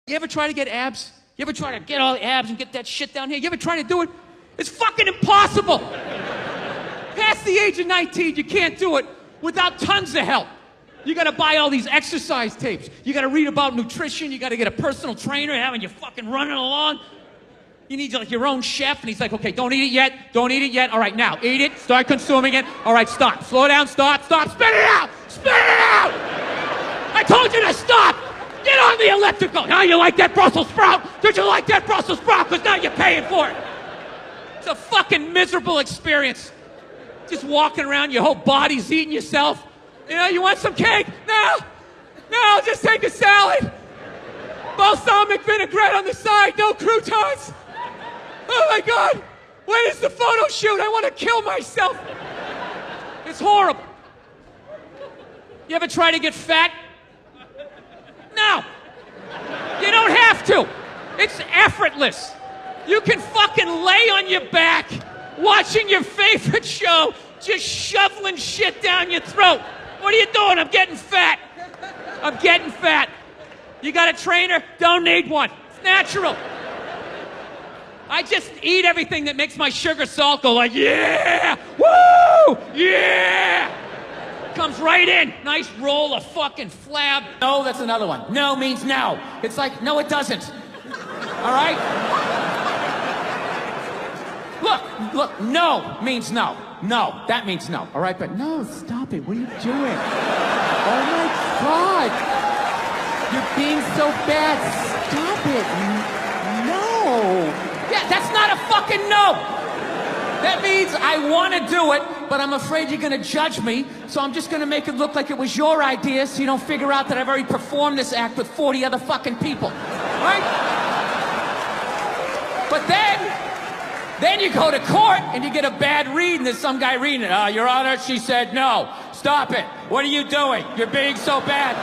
You ever try to get abs? You ever try to get all the abs and get that shit down here? You ever try to do it? It's fucking impossible. Past the age of 19, you can't do it without tons of help. You gotta buy all these exercise tapes. You gotta read about nutrition. You gotta get a personal trainer having you fucking running along. You need like your own chef, and he's like, okay, don't eat it yet. Don't eat it yet. All right, now, eat it. Start consuming it. All right, stop. Slow down. Stop. Stop. Spit it out. Spit it out. I told you to stop. Get on the elliptical. Now you like that Brussels sprout? Did you like that Brussels sprout? Because now you're paying for it. It's a fucking miserable experience. Just walking around, your whole body's eating yourself. You know, you want some cake? No. No, just take a salad. Balsamic vinaigrette on the side, no croutons. Oh my God. When is the photo shoot? I want to kill myself. It's horrible. You ever try to get fat? No. You don't have to. It's effortless. You can fucking lay on your back, watching your favorite show, just shoveling shit down your throat. What are you doing? I'm getting fat. I'm getting fat. You got a trainer? Don't need one. It's natural. I just eat everything that makes my sugar salt go like, yeah, woo, yeah. Comes right in. Nice roll of fucking flab. No, that's another one. No means no. It's like, no, it doesn't. All right? Look, no means no. No, that means no. All right, but no, stop it. What are you doing? Oh my God. You're being so bad. Stop it. No. Yeah, that's not a fucking no. That means I want to do it, but I'm afraid you're going to judge me, so I'm just going to make it look like it was your idea so you don't figure out that I've already performed this act with 40 other fucking people. Right? But then you go to court and you get a bad read and there's some guy reading it. Your Honor, she said no. Stop it. What are you doing? You're being so bad.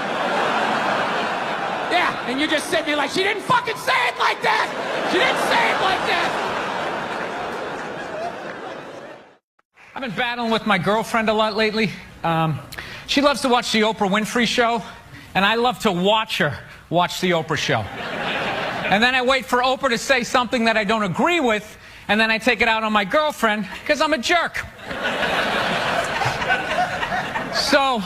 Yeah, and you're just sitting there like, she didn't fucking say it like that. She didn't say it like that. I've been battling with my girlfriend a lot lately. She loves to watch the Oprah Winfrey Show, and I love to watch her watch the Oprah Show. And then I wait for Oprah to say something that I don't agree with, and then I take it out on my girlfriend, because I'm a jerk. So,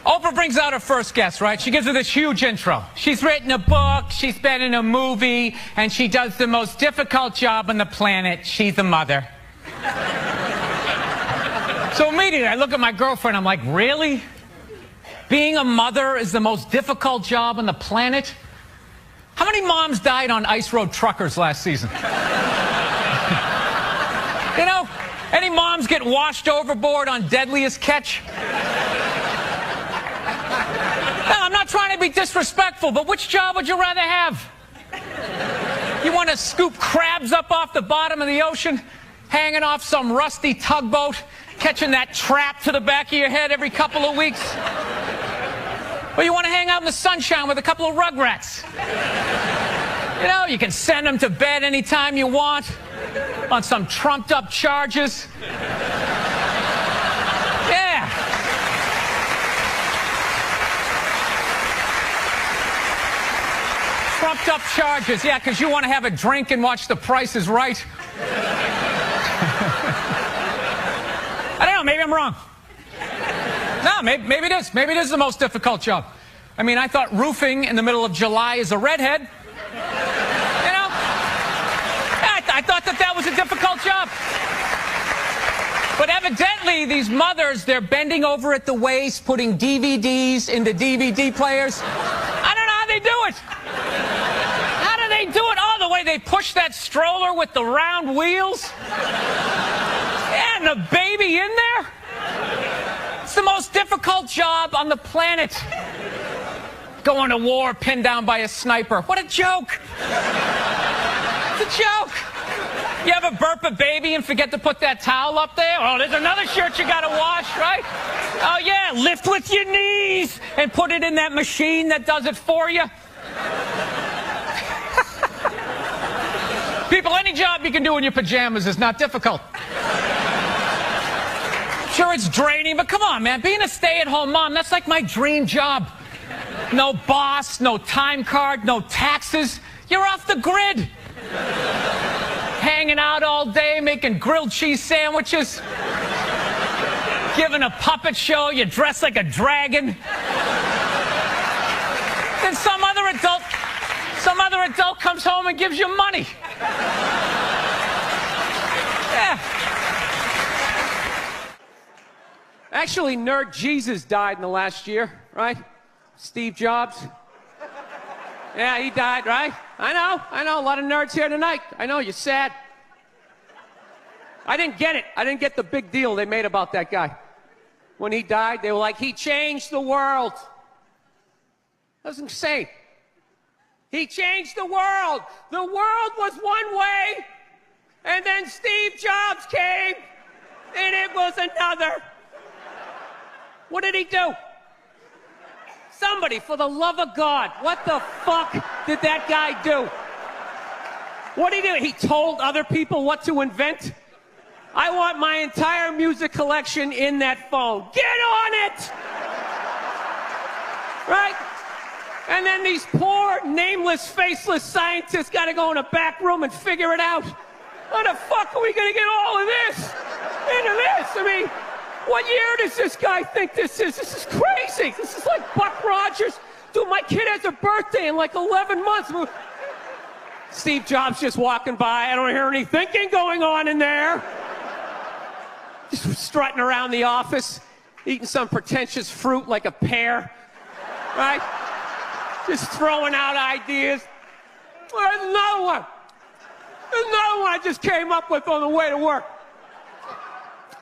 Oprah brings out her first guest, right? She gives her this huge intro. She's written a book, she's been in a movie, and she does the most difficult job on the planet. She's a mother. So immediately I look at my girlfriend, I'm like, really? Being a mother is the most difficult job on the planet? How many moms died on ice road truckers last season? You know, any moms get washed overboard on Deadliest Catch? No, I'm not trying to be disrespectful, but which job would you rather have? You want to scoop crabs up off the bottom of the ocean, hanging off some rusty tugboat, catching that trap to the back of your head every couple of weeks? Or you want to hang out in the sunshine with a couple of rugrats? You know, you can send them to bed anytime you want on some trumped up charges. Yeah. Trumped up charges, yeah, because you want to have a drink and watch The Price is Right. I don't know, maybe I'm wrong. No, maybe it is. Maybe it is the most difficult job. I mean, I thought roofing in the middle of July is a redhead. You know? I thought that was a difficult job. But evidently, these mothers, they're bending over at the waist, putting DVDs into DVD players. I don't know how they do it. How do they do it? Oh, the way they push that stroller with the round wheels. Yeah, and the baby in there. It's the most difficult job on the planet. Going to war pinned down by a sniper. What a joke. It's a joke. You ever burp a baby and forget to put that towel up there? Oh, there's another shirt you gotta wash, right? Oh yeah, lift with your knees and put it in that machine that does it for you. People, any job you can do in your pajamas is not difficult. Sure, it's draining, but come on, man. Being a stay-at-home mom, that's like my dream job. No boss, no time card, no taxes. You're off the grid. Hanging out all day, making grilled cheese sandwiches. Giving a puppet show, you dress like a dragon. Then some other adult comes home and gives you money. Yeah. Actually, Nerd Jesus died in the last year, right? Steve Jobs. Yeah, he died, right? I know. A lot of nerds here tonight. I know, you're sad. I didn't get it. I didn't get the big deal they made about that guy. When he died, they were like, he changed the world. That was insane. He changed the world. The world was one way, and then Steve Jobs came, and it was another. What did he do? Somebody, for the love of God, what the fuck did that guy do? What did he do? He told other people what to invent? I want my entire music collection in that phone. Get on it! Right? And then these poor, nameless, faceless scientists got to go in a back room and figure it out. How the fuck are we going to get all of this into this? I mean, what year does this guy think this is? This is crazy. This is like Buck Rogers. Dude, my kid has a birthday in like 11 months. Steve Jobs just walking by. I don't hear any thinking going on in there. Just strutting around the office, eating some pretentious fruit like a pear, right? Just throwing out ideas. There's another one. There's another one I just came up with on the way to work.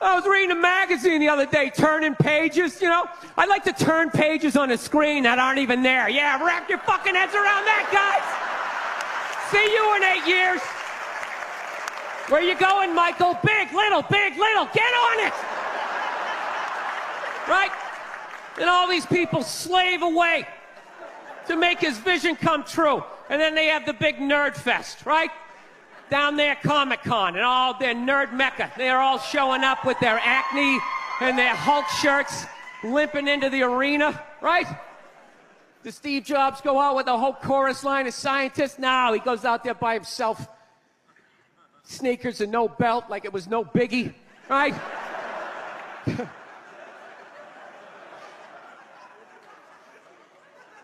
I was reading a magazine the other day, turning pages, you know? I like to turn pages on a screen that aren't even there. Yeah, wrap your fucking heads around that, guys. See you in 8 years. Where you going, Michael? Big, little, get on it. Right? And all these people slave away to make his vision come true. And then they have the big nerd fest, right? Down there, Comic-Con, and all their nerd mecca. They're all showing up with their Acne and their Hulk shirts, limping into the arena, right? Does Steve Jobs go out with a whole chorus line of scientists? No, he goes out there by himself. Sneakers and no belt, like it was no biggie, right?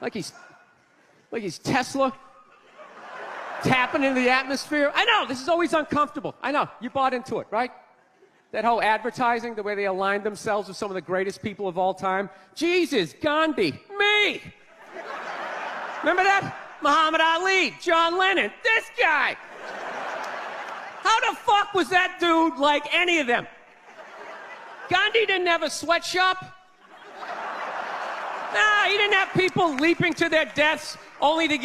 like he's Tesla. Tapping into the atmosphere. I know, this is always uncomfortable. I know, you bought into it, right? That whole advertising, the way they aligned themselves with some of the greatest people of all time. Jesus, Gandhi, me. Remember that? Muhammad Ali, John Lennon, this guy. How the fuck was that dude like any of them? Gandhi didn't have a sweatshop. Nah, he didn't have people leaping to their deaths only to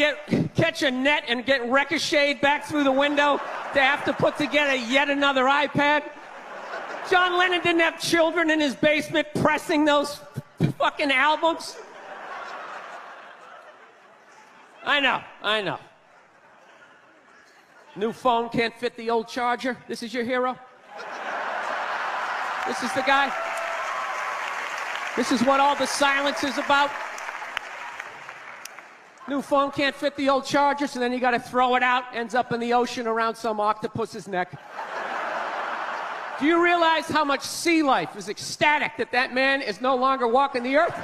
catch a net and get ricocheted back through the window to have to put together yet another iPad. John Lennon didn't have children in his basement pressing those fucking albums. I know. New phone can't fit the old charger. This is your hero? This is the guy? This is what all the silence is about? New phone can't fit the old charger, so then you gotta throw it out, ends up in the ocean around some octopus's neck. Do you realize how much sea life is ecstatic that that man is no longer walking the earth?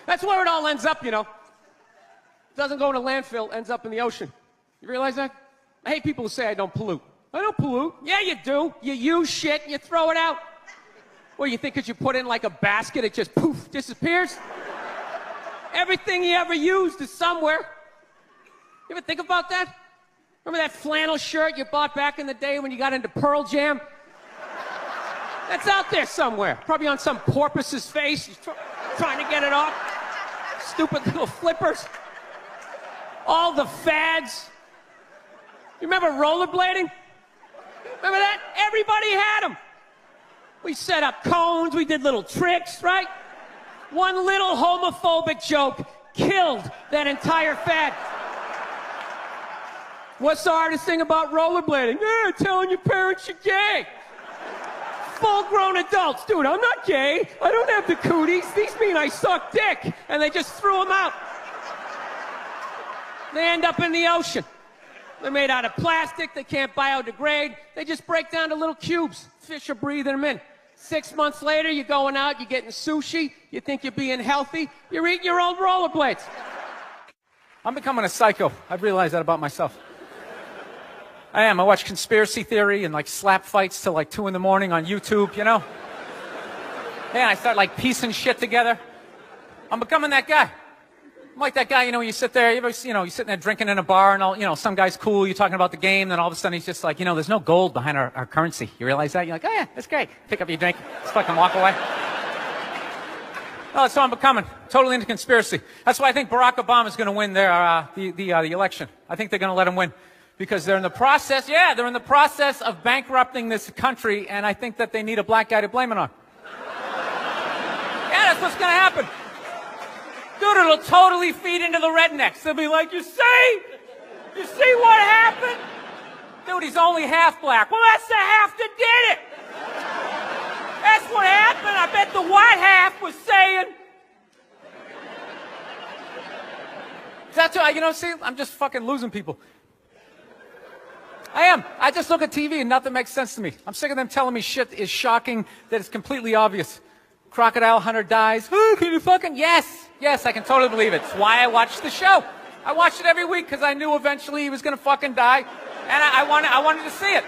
That's where it all ends up, you know. It doesn't go in a landfill, ends up in the ocean. You realize that? I hate people who say I don't pollute. I don't pollute. Yeah, you do. You use shit and you throw it out. What, you think because you put it in like a basket, it just poof, disappears? Everything you ever used is somewhere. You ever think about that? Remember that flannel shirt you bought back in the day when you got into Pearl Jam? That's out there somewhere. Probably on some porpoise's face. He's trying to get it off. Stupid little flippers. All the fads. You remember rollerblading? Remember that? Everybody had them. We set up cones, we did little tricks, right? One little homophobic joke killed that entire fad. What's the hardest thing about rollerblading? Telling your parents you're gay. full-grown adults. Dude, I'm not gay. I don't have the cooties. These mean I suck dick. And they just threw them out. They end up in the ocean. They're made out of plastic. They can't biodegrade. They just break down to little cubes. Fish are breathing them in. 6 months later, you're going out, you're getting sushi. You think you're being healthy. You're eating your old rollerblades. I'm becoming a psycho. I've realized that about myself. I am. I watch conspiracy theory and like slap fights till like 2 in the morning on YouTube, you know? Yeah, I start like piecing shit together. I'm becoming that guy. I'm like that guy, you know, you sit there, you're sitting there drinking in a bar and all, you know, some guy's cool, you're talking about the game, then all of a sudden he's just like, you know, there's no gold behind our currency. You realize that? You're like, oh yeah, that's great. Pick up your drink, just fucking walk away. Oh, that's what I'm becoming. Totally into conspiracy. That's why I think Barack Obama is going to win the election. I think they're going to let him win because they're in the process of bankrupting this country, and I think that they need a black guy to blame it on. Yeah, that's what's going to happen. Dude, it'll totally feed into the rednecks. They'll be like, you see what happened? Dude, he's only half black. Well, that's the half that did it. That's what happened. I bet the white half was saying. That's what, you know, see, I'm just fucking losing people. I am. I just look at TV and nothing makes sense to me. I'm sick of them telling me shit is shocking that is completely obvious. Crocodile hunter dies. Oh, can you fucking... Yes, I can totally believe it. It's why I watched the show. I watched it every week because I knew eventually he was going to fucking die. And I wanted to see it.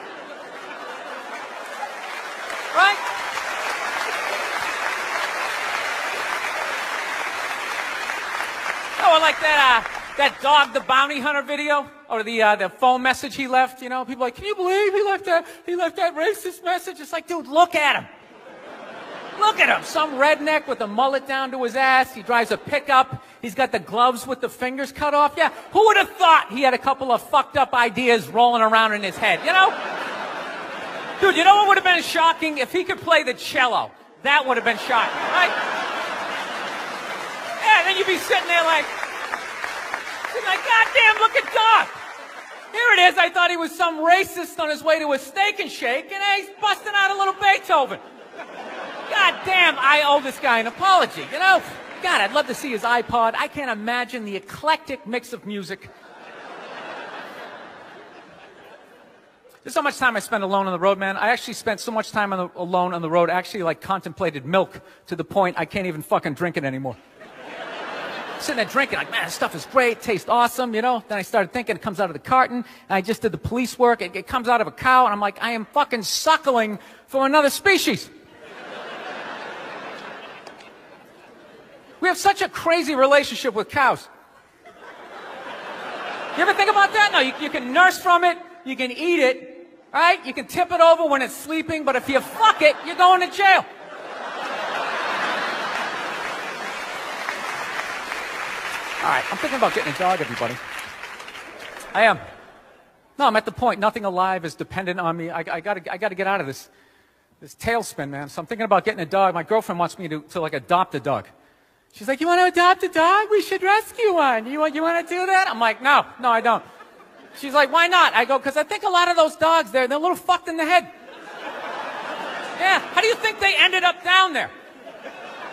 Right? Oh, like that dog, the bounty hunter video, or the phone message he left. You know, people are like, can you believe he left that racist message? It's like, dude, look at him. Look at him. Some redneck with a mullet down to his ass. He drives a pickup. He's got the gloves with the fingers cut off. Yeah, who would have thought he had a couple of fucked up ideas rolling around in his head, you know? Dude, you know what would have been shocking? If he could play the cello. That would have been shocking, right? Yeah, then you'd be sitting there like, goddamn, look at Doc. Here it is. I thought he was some racist on his way to a steak and shake, and he's busting out a little Beethoven. God damn, I owe this guy an apology, you know? God, I'd love to see his iPod. I can't imagine the eclectic mix of music. There's so much time I spend alone on the road, man. I actually spent so much time alone on the road, I actually like contemplated milk to the point I can't even fucking drink it anymore. Sitting there drinking, like, man, this stuff is great, tastes awesome, you know? Then I started thinking it comes out of the carton, and I just did the police work. It comes out of a cow, and I'm like, I am fucking suckling for another species. We have such a crazy relationship with cows. You ever think about that? No, you can nurse from it, you can eat it, right? You can tip it over when it's sleeping, but if you fuck it, you're going to jail. All right, I'm thinking about getting a dog, everybody. I am. No, I'm at the point, nothing alive is dependent on me. I gotta get out of this tailspin, man. So I'm thinking about getting a dog. My girlfriend wants me to like adopt a dog. She's like, you want to adopt a dog? We should rescue one. You want to do that? I'm like, no, I don't. She's like, why not? I go, because I think a lot of those dogs they're a little fucked in the head. Yeah, how do you think they ended up down there?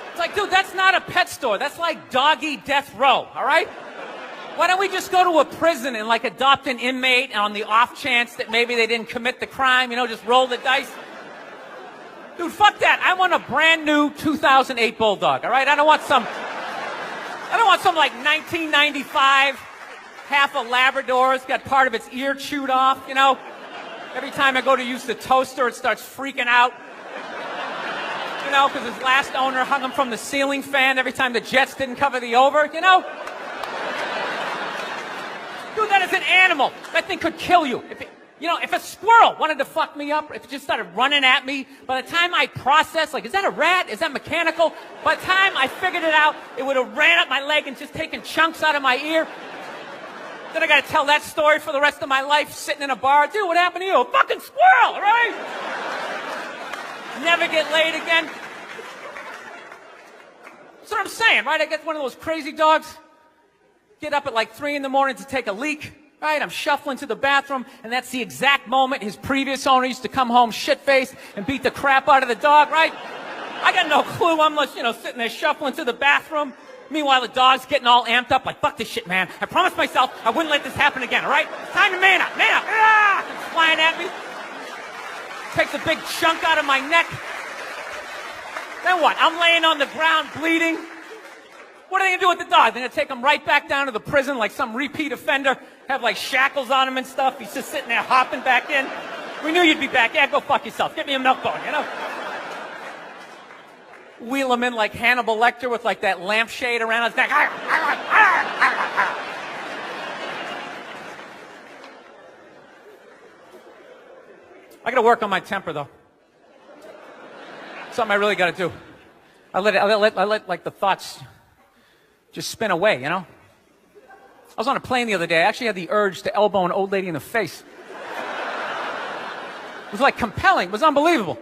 It's like, dude, that's not a pet store. That's like doggy death row, all right? Why don't we just go to a prison and like adopt an inmate on the off chance that maybe they didn't commit the crime, you know, just roll the dice? Dude, fuck that. I want a brand new 2008 Bulldog, all right? I don't want some like 1995, half a Labrador. It's got part of its ear chewed off, you know? Every time I go to use the toaster, it starts freaking out. You know, because his last owner hung him from the ceiling fan every time the Jets didn't cover the over, you know? Dude, that is an animal. That thing could kill you. If a squirrel wanted to fuck me up, if it just started running at me, by the time I processed, like, is that a rat? Is that mechanical? By the time I figured it out, it would have ran up my leg and just taken chunks out of my ear. Then I got to tell that story for the rest of my life, sitting in a bar. Dude, what happened to you? A fucking squirrel, right? Never get laid again. That's what I'm saying, right? I get one of those crazy dogs, get up at like 3 in the morning to take a leak. right? I'm shuffling to the bathroom, and that's the exact moment his previous owner used to come home shit-faced and beat the crap out of the dog, right? I got no clue. I'm just, sitting there shuffling to the bathroom. Meanwhile, the dog's getting all amped up, like, fuck this shit, man. I promised myself I wouldn't let this happen again, all right? It's time to man up, man up. Ah! It's flying at me. Takes a big chunk out of my neck. Then what? I'm laying on the ground bleeding. What are they gonna do with the dog? They're gonna take him right back down to the prison like some repeat offender, have like shackles on him and stuff. He's just sitting there hopping back in. We knew you'd be back. Yeah, go fuck yourself. Get me a milk bone, Wheel him in like Hannibal Lecter with like that lampshade around his neck. I gotta work on my temper though. Something I really gotta do. I let like the thoughts just spin away, I was on a plane the other day. I actually had the urge to elbow an old lady in the face. It was like compelling. It was unbelievable.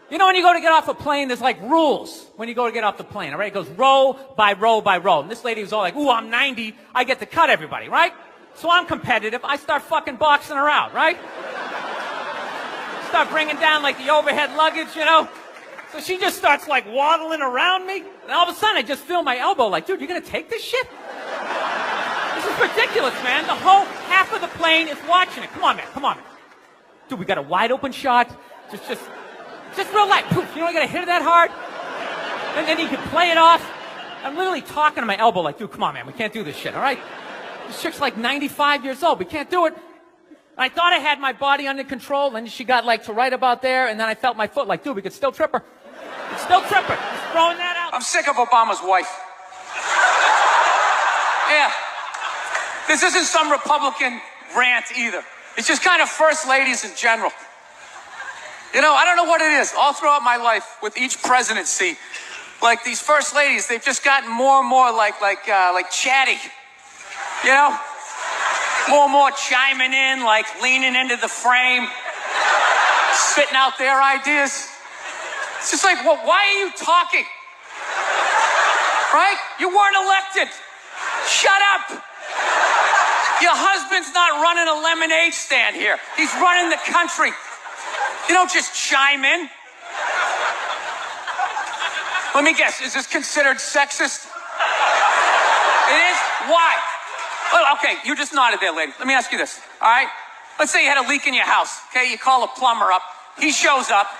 When you go to get off a plane, there's like rules when you go to get off the plane, all right? It goes row by row by row. And this lady was all like, ooh, I'm 90. I get to cut everybody, right? So I'm competitive. I start fucking boxing her out, right? Start bringing down like the overhead luggage, So she just starts like waddling around me. And all of a sudden I just feel my elbow like, dude, you're going to take this shit? This is ridiculous, man. The whole half of the plane is watching it. Come on, man. Dude, we got a wide open shot. Just real light. Poof, you got to hit it that hard. And then you can play it off. I'm literally talking to my elbow like, dude, come on, man. We can't do this shit, all right? This chick's like 95 years old. We can't do it. I thought I had my body under control, and she got like to right about there, and then I felt my foot like, dude, we could still trip her. Just throwing that out. I'm sick of Obama's wife. Yeah. This isn't some Republican rant either. It's just kind of first ladies in general. I don't know what it is. All throughout my life, with each presidency, like these first ladies, they've just gotten more and more like chatty. More and more chiming in, like leaning into the frame, spitting out their ideas. It's just like, well, why are you talking? Right? You weren't elected. Shut up. Your husband's not running a lemonade stand here. He's running the country. You don't just chime in. Let me guess, is this considered sexist? It is? Why? Well, okay, you just nodded there, lady. Let me ask you this, all right? Let's say you had a leak in your house, okay? You call a plumber up. He shows up,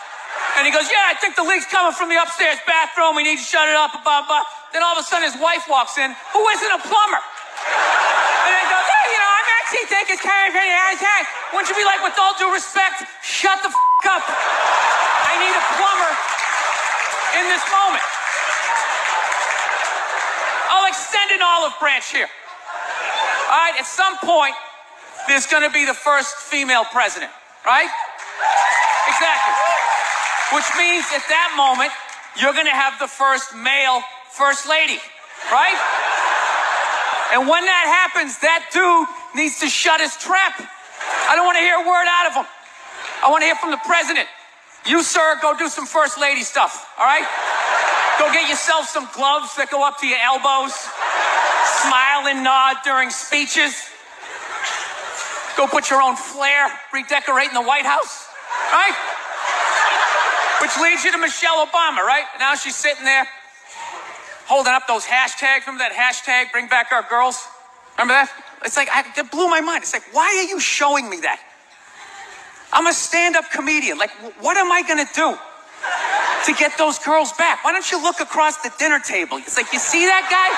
and he goes, yeah, I think the leak's coming from the upstairs bathroom. We need to shut it up, blah, blah. Then all of a sudden his wife walks in, who isn't a plumber. And he goes, hey, I'm actually thinking it's kind of pretty high. Wouldn't you be like, with all due respect, shut the up. I need a plumber in this moment. I'll extend an olive branch here. All right, at some point, there's going to be the first female president, right? Exactly. Which means at that moment, you're going to have the first male first lady, right? And when that happens, that dude needs to shut his trap. I don't want to hear a word out of him. I want to hear from the president. You, sir, go do some first lady stuff, all right? Go get yourself some gloves that go up to your elbows. Smile and nod during speeches. Go put your own flair redecorating the White House, right? Which leads you to Michelle Obama, right? Now she's sitting there holding up those hashtags. Remember that hashtag, bring back our girls? Remember that? It's like, that blew my mind. It's like, why are you showing me that? I'm a stand-up comedian. Like, what am I going to do to get those girls back? Why don't you look across the dinner table? It's like, you see that guy?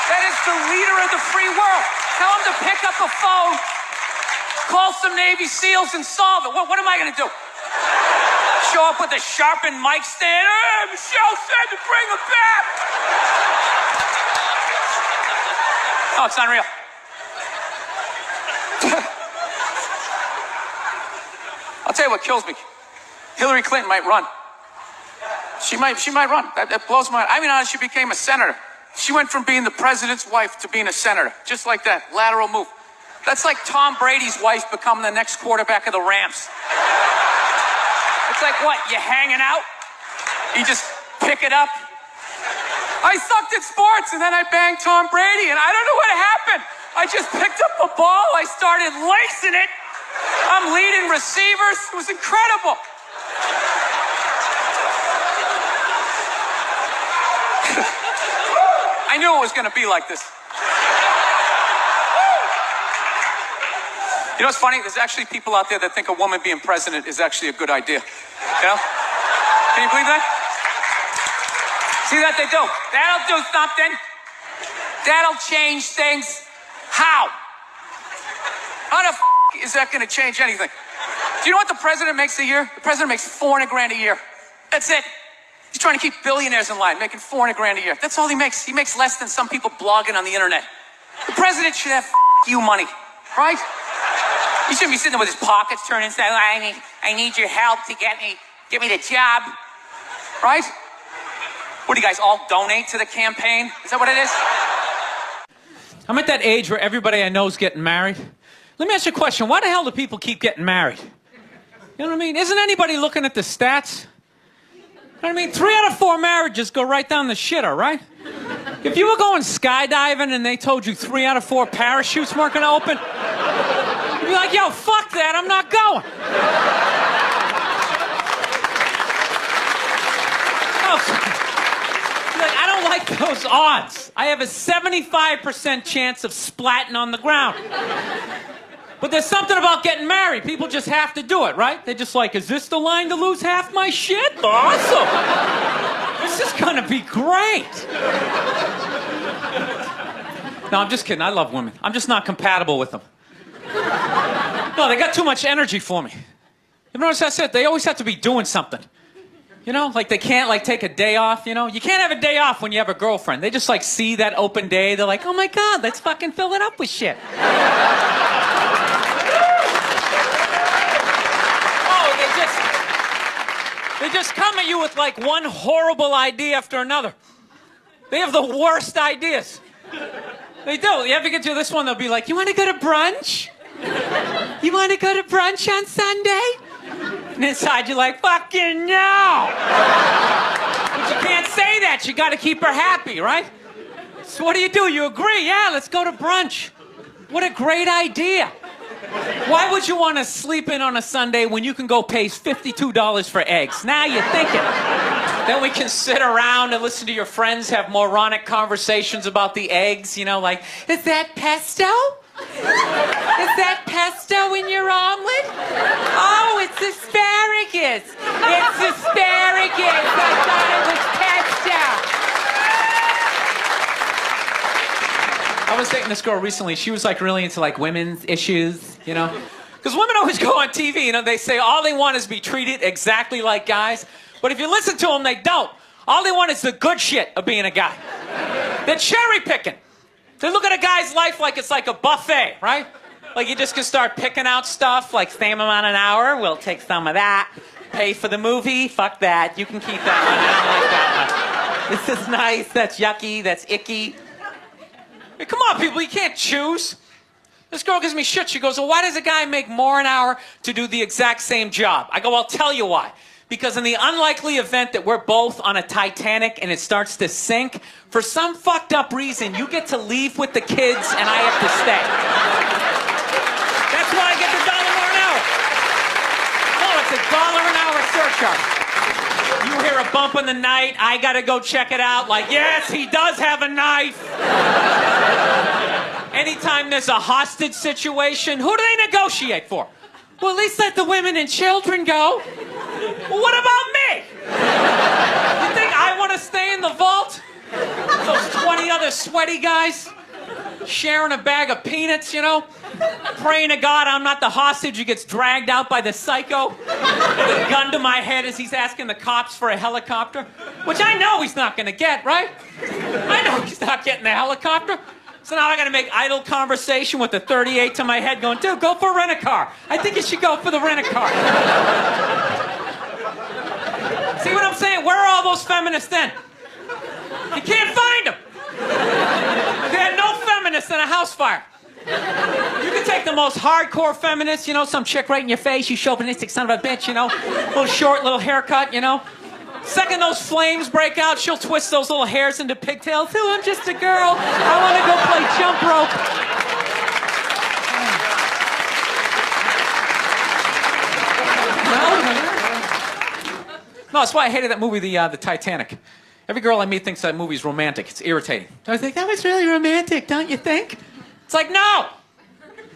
That is the leader of the free world. Tell him to pick up a phone, call some Navy SEALs and solve it. What am I going to do? Show up with a sharpened mic stand? Hey, Michelle said to bring him back. Oh, it's unreal. I'll tell you what kills me. Hillary Clinton might run. She might run. That blows my mind. I mean, honestly, she became a senator. She went from being the president's wife to being a senator. Just like that. Lateral move. That's like Tom Brady's wife becoming the next quarterback of the Rams. It's like, what, you hanging out? You just pick it up? I sucked at sports, and then I banged Tom Brady, and I don't know what happened. I just picked up a ball, I started lacing it. I'm leading receivers. It was incredible. I knew it was going to be like this. You know what's funny? There's actually people out there that think a woman being president is actually a good idea. You know? Can you believe that? See that they do? That'll do something. That'll change things. How? How the is that going to change anything? Do you know what the president makes a year? The president makes $400 grand a year. That's it. He's trying to keep billionaires in line, making $400 grand a year. That's all he makes. He makes less than some people blogging on the internet. The president should have you money, right? He shouldn't be sitting there with his pockets turned inside. I need your help to get me the job, right? What do you guys all donate to the campaign? Is that what it is? I'm at that age where everybody I know is getting married. Let me ask you a question. Why the hell do people keep getting married? You know what I mean? Isn't anybody looking at the stats? You know what I mean? 3 out of 4 marriages go right down the shitter, right? If you were going skydiving and they told you 3 out of 4 parachutes weren't going to open, you'd be like, yo, fuck that, I'm not going. Like, I don't like those odds. I have a 75% chance of splatting on the ground. But there's something about getting married. People just have to do it, right? They're just like, is this the line to lose half my shit? Awesome. This is gonna be great. No, I'm just kidding. I love women. I'm just not compatible with them. No, they got too much energy for me. You notice that's it? They always have to be doing something. You know, like they can't like take a day off, you know? You can't have a day off when you have a girlfriend. They just like see that open day. They're like, oh my God, let's fucking fill it up with shit. They just come at you with like one horrible idea after another. They have the worst ideas. They do. You ever get to this one, they'll be like, you want to go to brunch? You want to go to brunch on Sunday? And inside you're like, fucking no! But you can't say that. You got to keep her happy, right? So what do? You agree? Yeah, let's go to brunch. What a great idea. Why would you want to sleep in on a Sunday when you can go pay $52 for eggs? Now you're thinking. Then we can sit around and listen to your friends have moronic conversations about the eggs, you know, like, is that pesto? Is that pesto in your omelet? Oh, it's asparagus. It's asparagus. I thought it was pesto. I was dating this girl recently. She was like really into like women's issues, you know? Because women always go on TV, you know, they say all they want is to be treated exactly like guys. But if you listen to them, they don't. All they want is the good shit of being a guy. They're cherry picking. They look at a guy's life like it's like a buffet, right? Like you just can start picking out stuff like same amount an hour, we'll take some of that. Pay for the movie, fuck that. You can keep that one, I don't like that one. This is nice, that's yucky, that's icky. Hey, come on, people, you can't choose. This girl gives me shit. She goes, well, why does a guy make more an hour to do the exact same job? I go, I'll tell you why. Because in the unlikely event that we're both on a Titanic and it starts to sink, for some fucked up reason, you get to leave with the kids and I have to stay. That's why I get the $1 more an hour. No, it's $1 an hour surcharge. You hear a bump in the night, I gotta go check it out. Like, yes, he does have a knife. Anytime there's a hostage situation, who do they negotiate for? Well, at least let the women and children go. Well, what about me? You think I want to stay in the vault? Those 20 other sweaty guys sharing a bag of peanuts, you know? Praying to God I'm not the hostage who gets dragged out by the psycho with a gun to my head as he's asking the cops for a helicopter. Which I know he's not going to get, right? I know he's not getting the helicopter. So now I got to make idle conversation with the 38 to my head going, dude, go for a rent-a-car. I think you should go for the rent-a-car. See what I'm saying? Where are all those feminists then? You can't find them. They had no feminists in a house fire. You can take the most hardcore feminist, you know, some chick right in your face, you chauvinistic son of a bitch, you know, little short, little haircut, you know. Second those flames break out, she'll twist those little hairs into pigtails. Oh, I'm just a girl. I want to go play jump rope. No, that's why I hated that movie, the Titanic. Every girl I meet thinks that movie's romantic. It's irritating. I think that was really romantic, don't you think? It's like, no!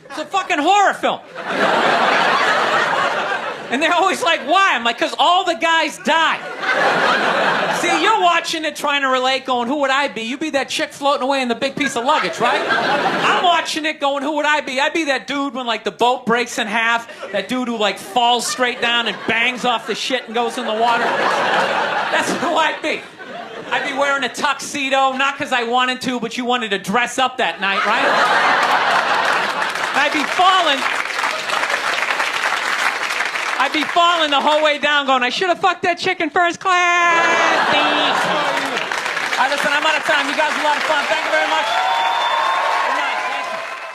It's a fucking horror film. And they're always like, why? I'm like, because all the guys die. See, you're watching it trying to relate, going, who would I be? You'd be that chick floating away in the big piece of luggage, right? I'm watching it going, who would I be? I'd be that dude when, like, the boat breaks in half. That dude who, like, falls straight down and bangs off the shit and goes in the water. That's who I'd be. I'd be wearing a tuxedo, not because I wanted to, but you wanted to dress up that night, right? I'd be falling the whole way down going, I should have fucked that chick in first class. All right, listen, I'm out of time. You guys had a lot of fun. Thank you very much.